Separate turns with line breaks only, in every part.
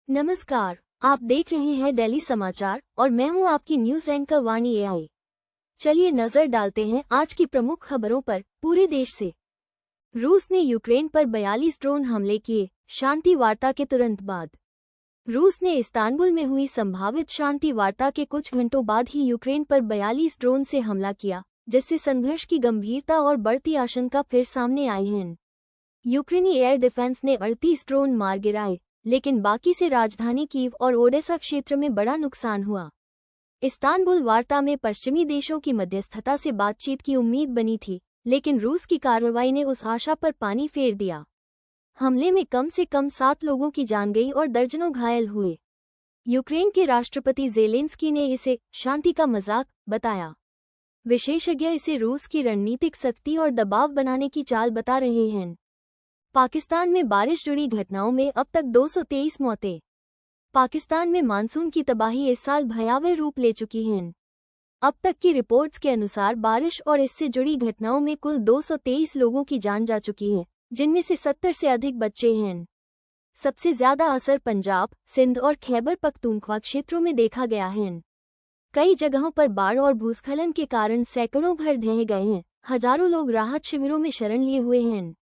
नमस्कार, आप देख रहे हैं दिल्ली समाचार और मैं हूं आपकी न्यूज एंकर वाणी एआई। चलिए नजर डालते हैं आज की प्रमुख खबरों पर पूरे देश से। रूस ने यूक्रेन पर 42 ड्रोन हमले किए, शांति वार्ता के तुरंत बाद। रूस ने इस्तांबुल में हुई संभावित शांति वार्ता के कुछ घंटों बाद ही यूक्रेन पर 42 ड्रोन से हमला किया, जिससे संघर्ष की गंभीरता और बढ़ती आशंका फिर सामने आई है। यूक्रेनी एयर डिफेंस ने 38 ड्रोन मार गिराए, लेकिन बाकी से राजधानी कीव और ओडेसा क्षेत्र में बड़ा नुकसान हुआ। इस्तांबुल वार्ता में पश्चिमी देशों की मध्यस्थता से बातचीत की उम्मीद बनी थी, लेकिन रूस की कार्रवाई ने उस आशा पर पानी फेर दिया। हमले में कम से कम 7 लोगों की जान गई और दर्जनों घायल हुए। यूक्रेन के राष्ट्रपति ज़ेलेंस्की ने इसे शांति का मजाक बताया। विशेषज्ञ इसे रूस की रणनीतिक सख्ती और दबाव बनाने की चाल बता रहे हैं। पाकिस्तान में बारिश जुड़ी घटनाओं में अब तक 223 मौतें। पाकिस्तान में मानसून की तबाही इस साल भयावह रूप ले चुकी है। अब तक की रिपोर्ट्स के अनुसार बारिश और इससे जुड़ी घटनाओं में कुल 223 लोगों की जान जा चुकी है, जिनमें से 70 से अधिक बच्चे हैं। सबसे ज्यादा असर पंजाब, सिंध और खैबर पख्तूनख्वा क्षेत्रों में देखा गया है। कई जगहों पर बाढ़ और भूस्खलन के कारण सैकड़ों घर ढह गए हैं। हजारों लोग राहत शिविरों में शरण लिए हुए हैं।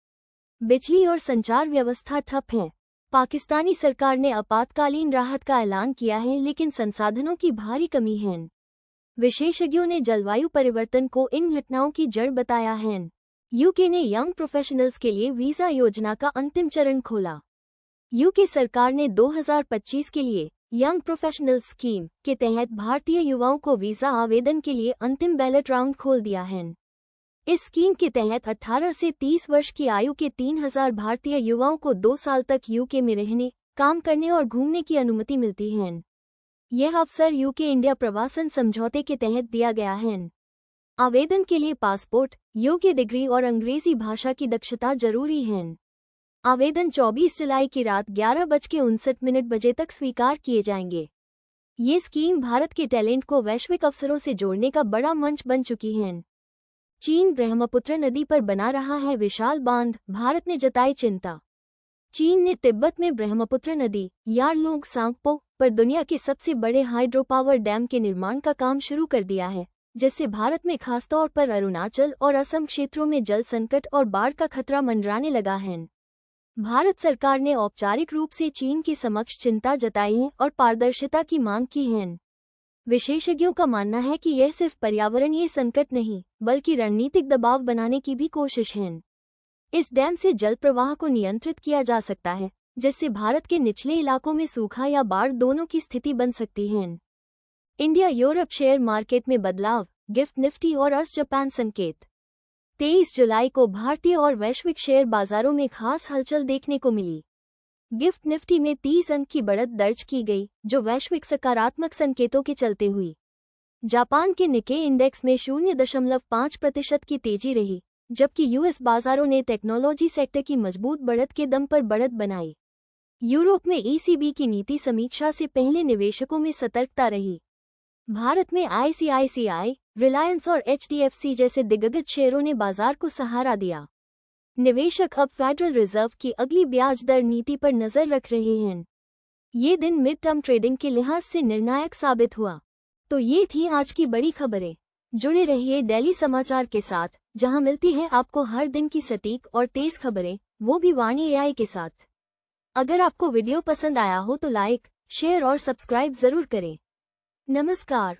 बिजली और संचार व्यवस्था ठप है। पाकिस्तानी सरकार ने आपातकालीन राहत का ऐलान किया है, लेकिन संसाधनों की भारी कमी है। विशेषज्ञों ने जलवायु परिवर्तन को इन घटनाओं की जड़ बताया है। यूके ने यंग प्रोफेशनल्स के लिए वीजा योजना का अंतिम चरण खोला। यूके सरकार ने 2025 के लिए यंग प्रोफेशनल्स स्कीम के तहत भारतीय युवाओं को वीजा आवेदन के लिए अंतिम बैलेट राउंड खोल दिया है। इस स्कीम के तहत 18 से 30 वर्ष की आयु के 3000 भारतीय युवाओं को 2 साल तक यूके में रहने, काम करने और घूमने की अनुमति मिलती है। यह अवसर यूके इंडिया प्रवासन समझौते के तहत दिया गया है। आवेदन के लिए पासपोर्ट, योग्य डिग्री और अंग्रेजी भाषा की दक्षता जरूरी है। आवेदन 24 जुलाई की रात 11:59 तक स्वीकार किए जाएंगे। ये स्कीम भारत के टैलेंट को वैश्विक अवसरों से जोड़ने का बड़ा मंच बन चुकी है। चीन ब्रह्मपुत्र नदी पर बना रहा है विशाल बांध, भारत ने जताई चिंता। चीन ने तिब्बत में ब्रह्मपुत्र नदी यारलुंग सांगपो पर दुनिया के सबसे बड़े हाइड्रो पावर डैम के निर्माण का काम शुरू कर दिया है, जिससे भारत में खासतौर पर अरुणाचल और असम क्षेत्रों में जल संकट और बाढ़ का खतरा मंडराने लगा है। भारत सरकार ने औपचारिक रूप से चीन के समक्ष चिंता जताई है और पारदर्शिता की मांग की है। विशेषज्ञों का मानना है कि यह सिर्फ पर्यावरणीय संकट नहीं, बल्कि रणनीतिक दबाव बनाने की भी कोशिश है। इस डैम से जल प्रवाह को नियंत्रित किया जा सकता है, जिससे भारत के निचले इलाकों में सूखा या बाढ़ दोनों की स्थिति बन सकती है। इंडिया यूरोप शेयर मार्केट में बदलाव, गिफ्ट निफ्टी और अस जापान संकेत। 23 जुलाई को भारतीय और वैश्विक शेयर बाजारों में खास हलचल देखने को मिली। गिफ्ट निफ्टी में 30 अंक की बढ़त दर्ज की गई, जो वैश्विक सकारात्मक संकेतों के चलते हुई। जापान के निक्के इंडेक्स में 0.5% की तेजी रही, जबकि यूएस बाजारों ने टेक्नोलॉजी सेक्टर की मजबूत बढ़त के दम पर बढ़त बनाई। यूरोप में ईसीबी की नीति समीक्षा से पहले निवेशकों में सतर्कता रही। भारत में आईसीआईसीआई, रिलायंस और एचडीएफसी जैसे दिग्गज शेयरों ने बाजार को सहारा दिया। निवेशक अब फेडरल रिजर्व की अगली ब्याज दर नीति पर नजर रख रहे हैं। ये दिन मिड टर्म ट्रेडिंग के लिहाज से निर्णायक साबित हुआ। तो ये थी आज की बड़ी खबरें। जुड़े रहिए दिल्ली समाचार के साथ, जहां मिलती है आपको हर दिन की सटीक और तेज खबरें, वो भी वाणी एआई के साथ। अगर आपको वीडियो पसंद आया हो तो लाइक, शेयर और सब्सक्राइब जरूर करें। नमस्कार।